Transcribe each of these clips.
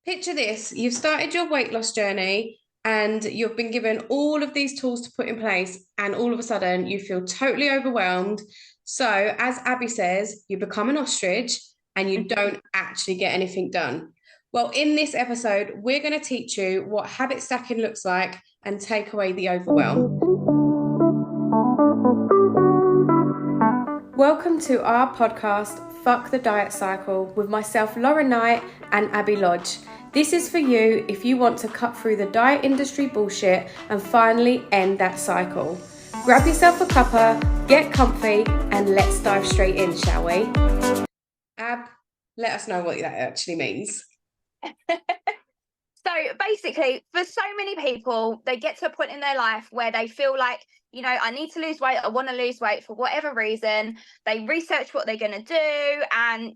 Picture this, you've started your weight loss journey and you've been given all of these tools to put in place, and all of a sudden you feel totally overwhelmed. So, as Abby says, you become an ostrich and you don't actually get anything done. Well, in this episode, we're going to teach you what habit stacking looks like and take away the overwhelm. Welcome to our podcast, Fuck the Diet Cycle, with myself, Lauren Knight, and Abby Lodge. This is for you if you want to cut through the diet industry bullshit and finally end that cycle. Grab yourself a cuppa, get comfy, and let's dive straight in, shall we? Ab, let us know what that actually means. So basically, for so many people, they get to a point in their life where they feel like, I need to lose weight. I want to lose weight for whatever reason. They research what they're going to do, and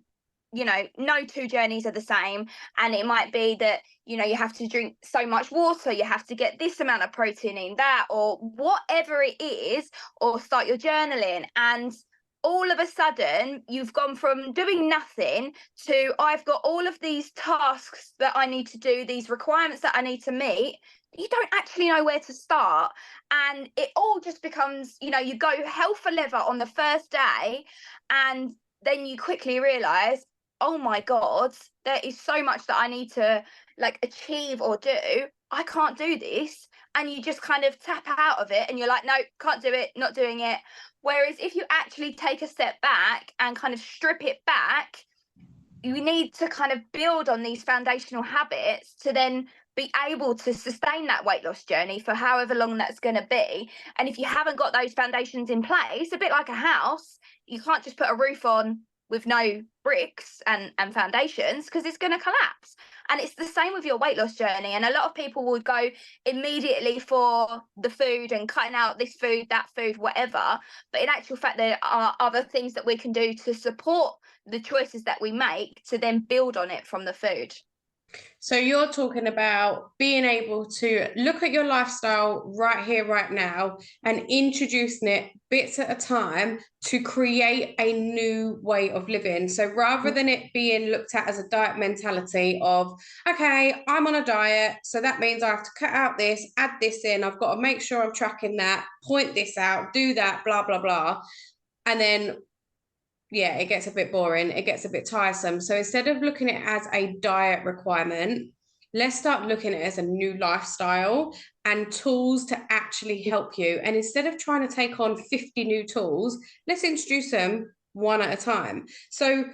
no two journeys are the same. And it might be that, you have to drink so much water, you have to get this amount of protein in that, or whatever it is, or start your journaling. And all of a sudden, you've gone from doing nothing to, I've got all of these tasks that I need to do, these requirements that I need to meet. You don't actually know where to start. And it all just becomes, you go hell for leather on the first day, and then you quickly realize, oh my God, there is so much that I need to achieve or do. I can't do this. And you just kind of tap out of it and you're like, no, can't do it, not doing it. Whereas if you actually take a step back and kind of strip it back, you need to kind of build on these foundational habits to then be able to sustain that weight loss journey for however long that's going to be. And if you haven't got those foundations in place, a bit like a house, you can't just put a roof on with no bricks and foundations, because it's going to collapse. And it's the same with your weight loss journey. And a lot of people would go immediately for the food and cutting out this food, that food, whatever. But in actual fact, there are other things that we can do to support the choices that we make to then build on it from the food. So you're talking about being able to look at your lifestyle right here, right now, and introducing it bits at a time to create a new way of living. So rather than it being looked at as a diet mentality of, okay, I'm on a diet, so that means I have to cut out this, add this in, I've got to make sure I'm tracking that, point this out, do that, blah, blah, blah. And then it gets a bit boring, it gets a bit tiresome. So instead of looking at it as a diet requirement, let's start looking at it as a new lifestyle and tools to actually help you. And instead of trying to take on 50 new tools, let's introduce them one at a time. So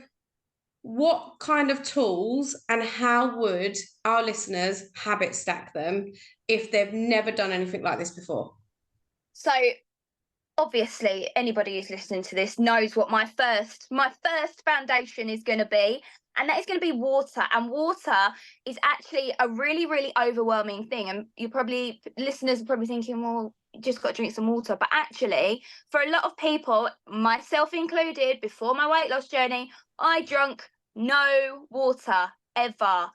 what kind of tools and how would our listeners habit stack them if they've never done anything like this before? So obviously anybody who's listening to this knows what my first foundation is going to be, and that is going to be water. And water is actually a really, really overwhelming thing, and listeners are probably thinking, well, you just got to drink some water. But actually, for a lot of people, myself included, before my weight loss journey, I drank no water ever.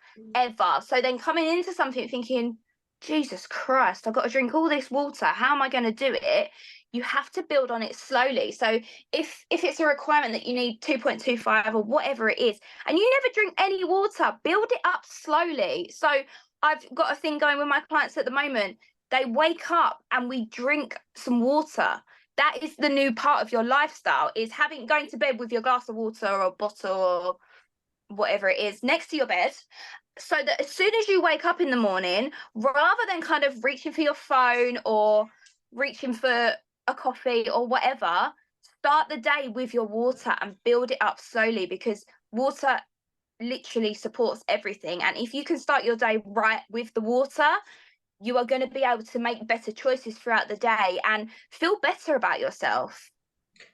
So then coming into something thinking, Jesus Christ, I've got to drink all this water, how am I going to do it? You have to build on it slowly. So if it's a requirement that you need 2.25 or whatever it is, and you never drink any water, build it up slowly. So I've got a thing going with my clients at the moment. They wake up and we drink some water. That is the new part of your lifestyle, is going to bed with your glass of water or a bottle or whatever it is next to your bed, so that as soon as you wake up in the morning, rather than kind of reaching for your phone or reaching for a coffee or whatever, start the day with your water and build it up slowly, because water literally supports everything. And if you can start your day right with the water, you are going to be able to make better choices throughout the day and feel better about yourself.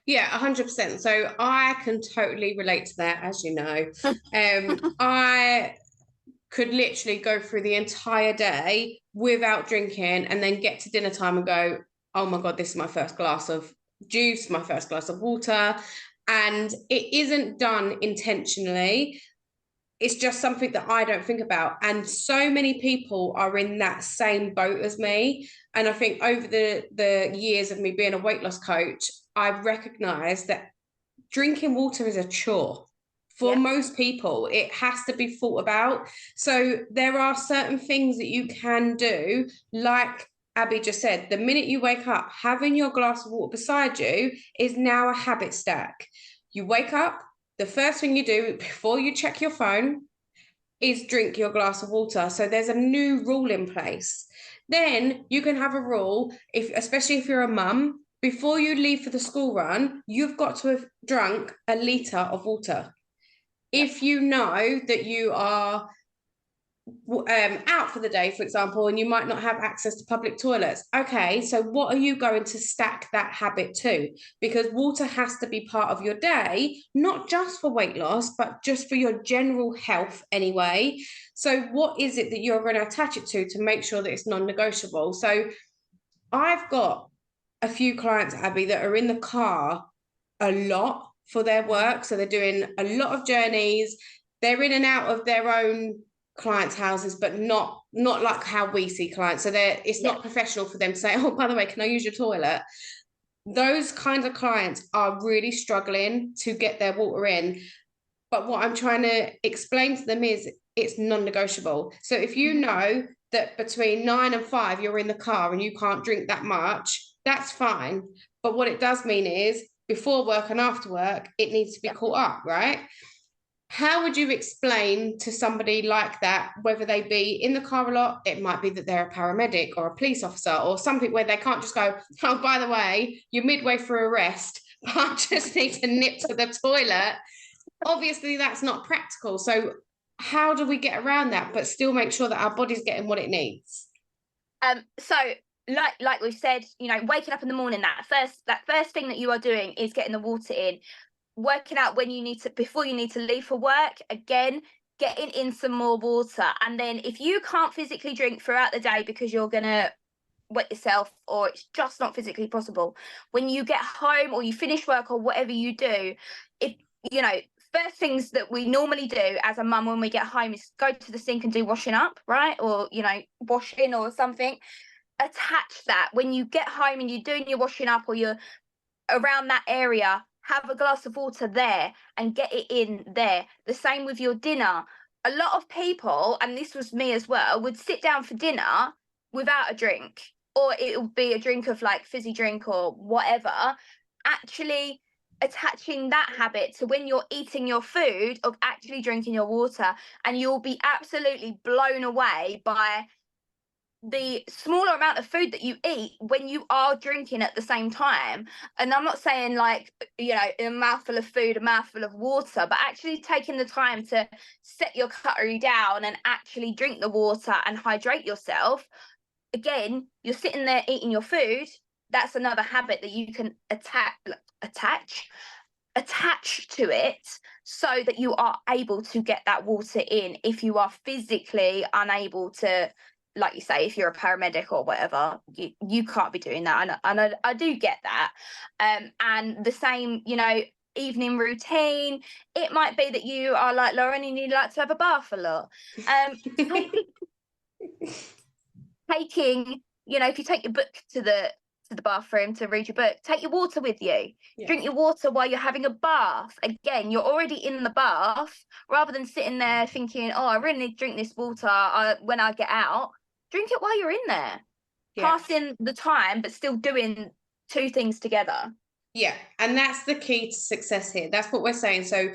Yeah, 100%. So I can totally relate to that, as you know. I could literally go through the entire day without drinking and then get to dinner time and go, oh my God, this is my first glass of juice, my first glass of water. And it isn't done intentionally. It's just something that I don't think about. And so many people are in that same boat as me. And I think over the years of me being a weight loss coach, I've recognized that drinking water is a chore For most people, it has to be thought about. So there are certain things that you can do, like Abby just said, the minute you wake up, having your glass of water beside you is now a habit stack. You wake up, the first thing you do before you check your phone is drink your glass of water. So there's a new rule in place. Then you can have a rule, especially if you're a mum, before you leave for the school run, you've got to have drunk a litre of water. If you know that you are out for the day, for example, and you might not have access to public toilets. Okay, so what are you going to stack that habit to? Because water has to be part of your day, not just for weight loss, but just for your general health anyway. So what is it that you're going to attach it to make sure that it's non-negotiable? So I've got a few clients, Abby, that are in the car a lot for their work. So they're doing a lot of journeys. They're in and out of their own clients' houses, but not like how we see clients. So it's not professional for them to say, oh, by the way, can I use your toilet? Those kinds of clients are really struggling to get their water in. But what I'm trying to explain to them is it's non-negotiable. So if you know that between 9 and 5 you're in the car and you can't drink that much, that's fine. But what it does mean is before work and after work, it needs to be caught up, right? How would you explain to somebody like that, whether they be in the car a lot, it might be that they're a paramedic or a police officer or something where they can't just go, oh, by the way, you're midway through a rest, but I just need to nip to the toilet. Obviously, that's not practical. So how do we get around that, but still make sure that our body's getting what it needs? So like we've said, waking up in the morning, that first thing that you are doing is getting the water in. Working out when you need to, before you need to leave for work, again, getting in some more water. And then if you can't physically drink throughout the day because you're gonna wet yourself or it's just not physically possible, when you get home or you finish work or whatever you do, if first things that we normally do as a mum when we get home is go to the sink and do washing up, right? Or washing or something. Attach that when you get home and you're doing your washing up or you're around that area, have a glass of water there and get it in there. The same with your dinner. A lot of people, and this was me as well, would sit down for dinner without a drink, or it would be a drink of like fizzy drink or whatever. Actually attaching that habit to when you're eating your food of actually drinking your water, and you'll be absolutely blown away by the smaller amount of food that you eat when you are drinking at the same time. And I'm not saying like, a mouthful of food, a mouthful of water, but actually taking the time to set your cutlery down and actually drink the water and hydrate yourself. Again, you're sitting there eating your food. That's another habit that you can attach to it so that you are able to get that water in if you are physically unable to. Like you say, if you're a paramedic or whatever, you can't be doing that. And I do get that. And the same, evening routine. It might be that you are like Lauren and you like to have a bath a lot. Taking, if you take your book to the bathroom to read your book, take your water with you. Drink your water while you're having a bath. Again, you're already in the bath, rather than sitting there thinking, oh, I really need to drink this water when I get out. Drink it while you're in there, passing the time, but still doing two things together. Yeah, and that's the key to success here. That's what we're saying. So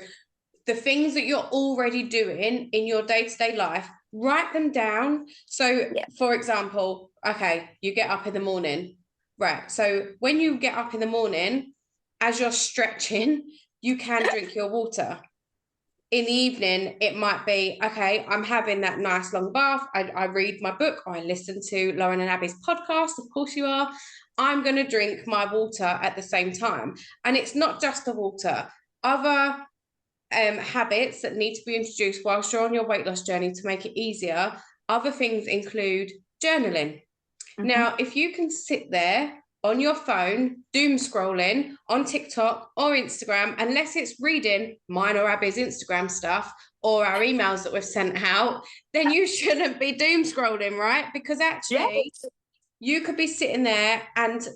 the things that you're already doing in your day-to-day life, write them down. So for example, okay, you get up in the morning, right? So when you get up in the morning, as you're stretching, you can drink your water. In the evening, it might be, okay, I'm having that nice long bath. I read my book or I listen to Lauren and Abby's podcast. Of course you are. I'm going to drink my water at the same time. And it's not just the water. Other habits that need to be introduced whilst you're on your weight loss journey to make it easier. Other things include journaling. Now, if you can sit there on your phone, doom scrolling on TikTok or Instagram, unless it's reading mine or Abby's Instagram stuff or our emails that we've sent out, then you shouldn't be doom scrolling, right? Because actually you could be sitting there and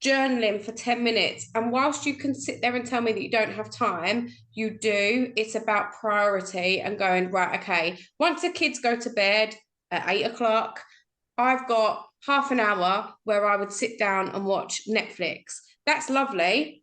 journaling for 10 minutes. And whilst you can sit there and tell me that you don't have time, you do. It's about priority and going, right, okay, once the kids go to bed at 8 o'clock, I've got half an hour where I would sit down and watch Netflix. That's lovely,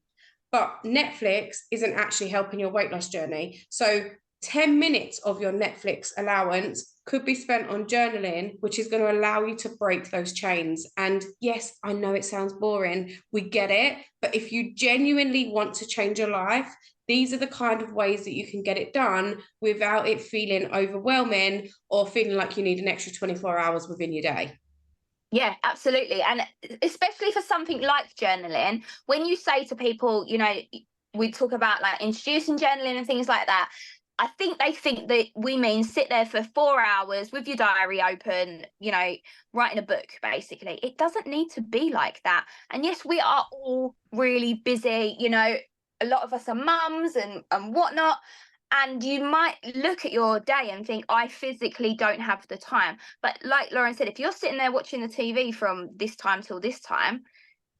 but Netflix isn't actually helping your weight loss journey. So 10 minutes of your Netflix allowance could be spent on journaling, which is going to allow you to break those chains. And yes, I know it sounds boring. We get it. But if you genuinely want to change your life, these are the kind of ways that you can get it done without it feeling overwhelming or feeling like you need an extra 24 hours within your day. Yeah, absolutely. And especially for something like journaling, when you say to people, you know, we talk about like introducing journaling and things like that, I think they think that we mean sit there for 4 hours with your diary open, you know, writing a book, basically. It doesn't need to be like that. And yes, we are all really busy, you know, a lot of us are mums and whatnot. And you might look at your day and think, I physically don't have the time. But like Lauren said, if you're sitting there watching the TV from this time till this time,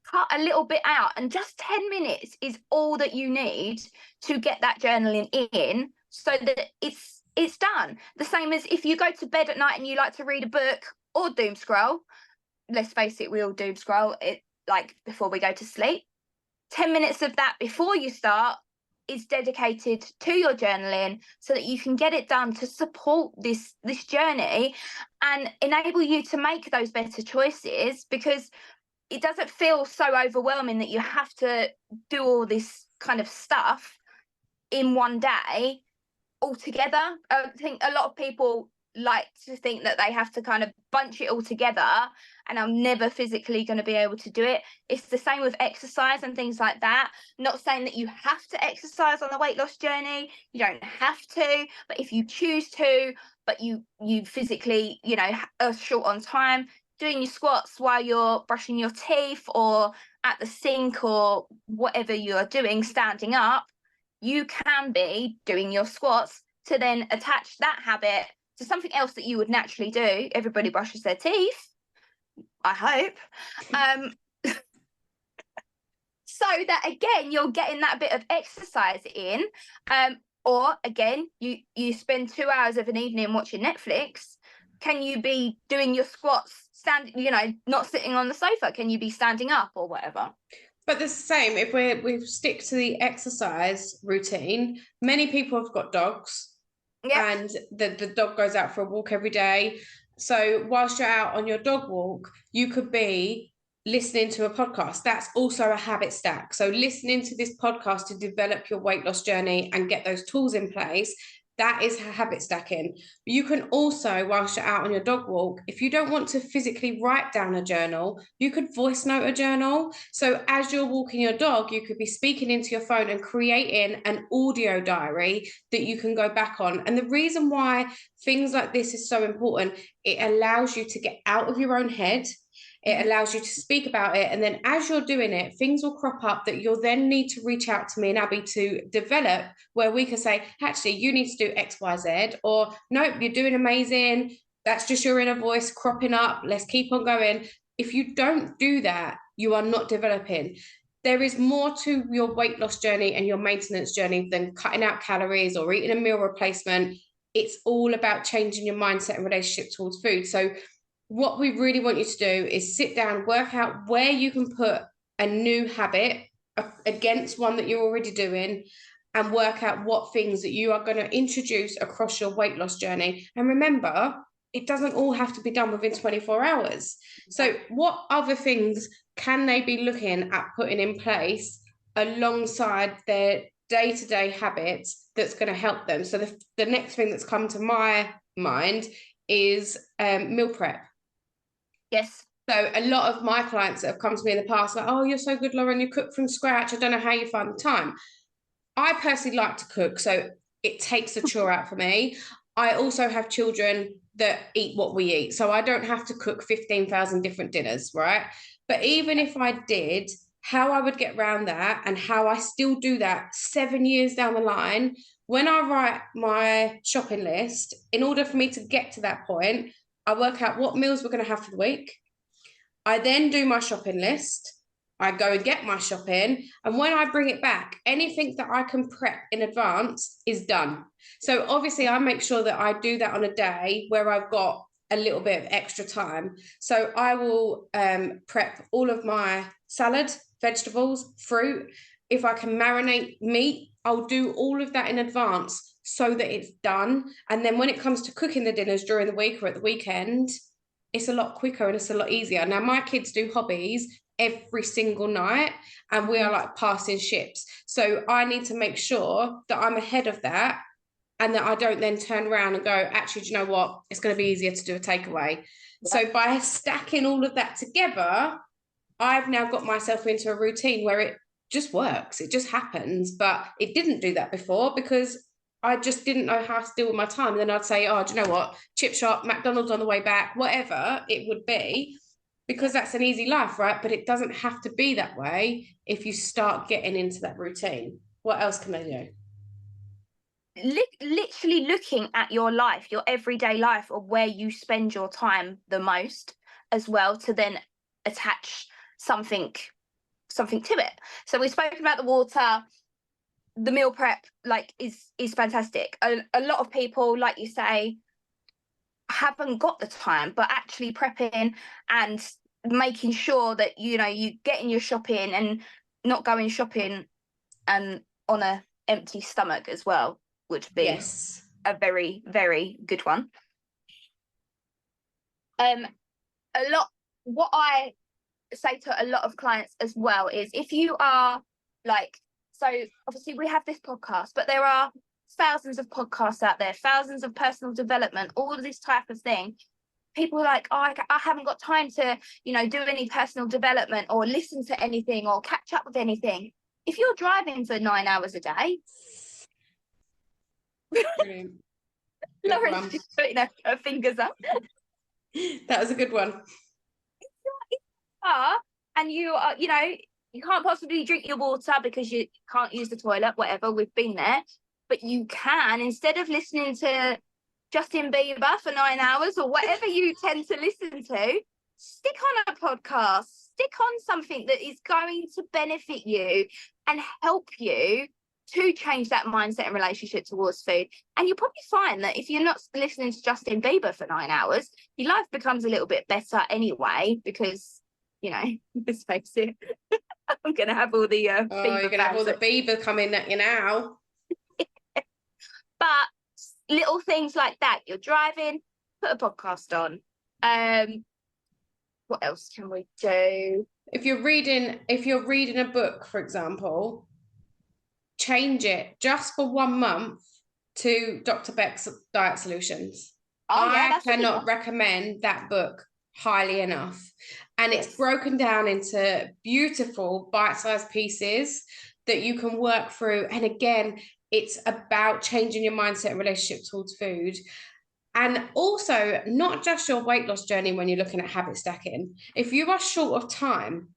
cut a little bit out. And just 10 minutes is all that you need to get that journaling in so that it's done. The same as if you go to bed at night and you like to read a book or doom scroll. Let's face it, we all doom scroll it like before we go to sleep. 10 minutes of that before you start is dedicated to your journaling so that you can get it done to support this journey and enable you to make those better choices, because it doesn't feel so overwhelming that you have to do all this kind of stuff in one day altogether. I think a lot of people like to think that they have to kind of bunch it all together, and I'm never physically going to be able to do it. It's the same with exercise and things like that. Not saying that you have to exercise on the weight loss journey. You don't have to, but if you choose to, but you physically, you know, are short on time, doing your squats while you're brushing your teeth or at the sink or whatever you're doing, standing up, you can be doing your squats to then attach that habit to something else that you would naturally do. Everybody brushes their teeth, I hope. So that again, you're getting that bit of exercise in. Or again, you spend 2 hours of an evening watching Netflix. Can you be doing your squats standing, you know, not sitting on the sofa? Can you be standing up or whatever? But the same, if we stick to the exercise routine, many people have got dogs. Yeah. And the dog goes out for a walk every day. So whilst you're out on your dog walk, you could be listening to a podcast. That's also a habit stack. So listening to this podcast to develop your weight loss journey and get those tools in place, that is habit stacking. You can also, whilst you're out on your dog walk, if you don't want to physically write down a journal, you could voice note a journal. So as you're walking your dog, you could be speaking into your phone and creating an audio diary that you can go back on. And the reason why things like this is so important, it allows you to get out of your own head. It allows you to speak about it. And then as you're doing it, things will crop up that you'll then need to reach out to me and Abby to develop, where we can say, actually, you need to do X, Y, Z, or nope, you're doing amazing. That's just your inner voice cropping up. Let's keep on going. If you don't do that, you are not developing. There is more to your weight loss journey and your maintenance journey than cutting out calories or eating a meal replacement. It's all about changing your mindset and relationship towards food. So what we really want you to do is sit down, work out where you can put a new habit against one that you're already doing, and work out what things that you are going to introduce across your weight loss journey. And remember, it doesn't all have to be done within 24 hours. So what other things can they be looking at putting in place alongside their day-to-day habits that's going to help them? So the next thing that's come to my mind is meal prep. Yes. So a lot of my clients that have come to me in the past, like, oh, you're so good, Lauren, you cook from scratch. I don't know how you find the time. I personally like to cook, so it takes a chore out for me. I also have children that eat what we eat, so I don't have to cook 15,000 different dinners, right? But even if I did, how I would get around that and how I still do that 7 years down the line, when I write my shopping list, in order for me to get to that point, I work out what meals we're going to have for the week. I then do my shopping list. I go and get my shopping, and when I bring it back, anything that I can prep in advance is done. So obviously I make sure that I do that on a day where I've got a little bit of extra time. So I will prep all of my salad, vegetables, fruit. If I can marinate meat, I'll do all of that in advance so that it's done. And then when it comes to cooking the dinners during the week or at the weekend, it's a lot quicker and it's a lot easier. Now, my kids do hobbies every single night, and we are like passing ships. So I need to make sure that I'm ahead of that, and that I don't then turn around and go, actually, do you know what? It's going to be easier to do a takeaway. Yeah. So by stacking all of that together, I've now got myself into a routine where it just works. It just happens. But it didn't do that before because I just didn't know how to deal with my time. And then I'd say, oh, do you know what? Chip shop, McDonald's on the way back, whatever it would be, because that's an easy life, right? But it doesn't have to be that way if you start getting into that routine. What else can they do? Literally looking at your life, your everyday life, or where you spend your time the most as well, to then attach something to it. So we've spoken about the water. The meal prep is fantastic. A lot of people, like you say, haven't got the time, but actually prepping and making sure that you getting your shopping and not going shopping and on a empty stomach as well would be yes, a very, very good one. What I say to a lot of clients as well is, if you are so obviously we have this podcast, but there are thousands of podcasts out there, thousands of personal development, all of this type of thing. People are like, oh, I haven't got time to, do any personal development or listen to anything or catch up with anything. If you're driving for 9 hours a day, Lauren's just putting her fingers up. That was a good one. And you are, you can't possibly drink your water because you can't use the toilet, whatever, we've been there. But you can, instead of listening to Justin Bieber for 9 hours or whatever you tend to listen to, stick on a podcast, stick on something that is going to benefit you and help you to change that mindset and relationship towards food. And you'll probably find that if you're not listening to Justin Bieber for 9 hours, your life becomes a little bit better anyway, because, let's face it, I'm going to have all the you're going to have all the Bieber coming at you now. But little things like that, you're driving, put a podcast on. What else can we do? If you're reading a book, for example, change it just for 1 month to Dr. Beck's Diet Solutions. I cannot recommend that book highly enough. And it's broken down into beautiful bite-sized pieces that you can work through. And again, it's about changing your mindset and relationship towards food. And also, not just your weight loss journey when you're looking at habit stacking. If you are short of time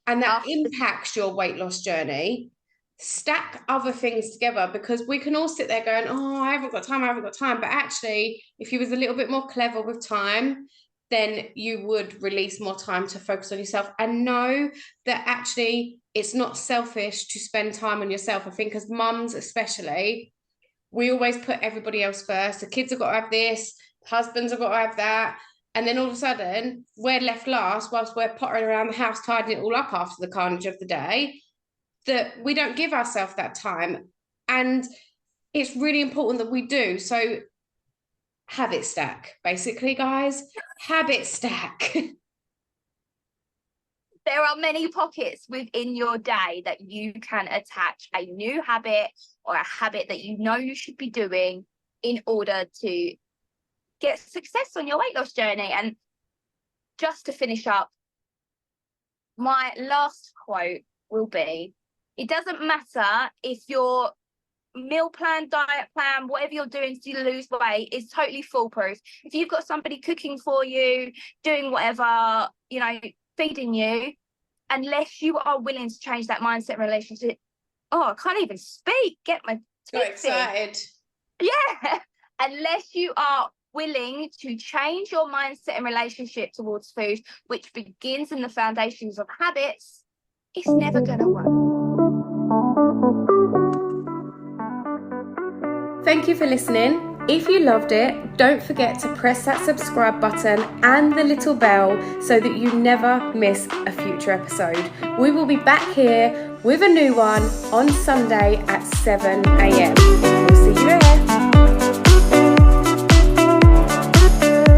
and that impacts your weight loss journey, stack other things together, because we can all sit there going, oh, I haven't got time. But actually, if you was a little bit more clever with time, then you would release more time to focus on yourself and know that actually it's not selfish to spend time on yourself. I think as mums especially, we always put everybody else first. The kids have got to have this, husbands have got to have that. And then all of a sudden, we're left last whilst we're pottering around the house, tidying it all up after the carnage of the day, that we don't give ourselves that time. And it's really important that we do. So habit stack, basically, guys. Habit stack. There are many pockets within your day that you can attach a new habit or a habit that you should be doing in order to get success on your weight loss journey. And just to finish up, my last quote will be, it doesn't matter if your meal plan, diet plan, whatever you're doing to lose weight is totally foolproof. If you've got somebody cooking for you, doing whatever, feeding you, unless you are willing to change that mindset relationship. Oh, I can't even speak. Get my Got excited. Yeah. Unless you are willing to change your mindset and relationship towards food, which begins in the foundations of habits, it's never going to work. Thank you for listening. If you loved it, don't forget to press that subscribe button and the little bell so that you never miss a future episode. We will be back here with a new one on Sunday at 7 a.m.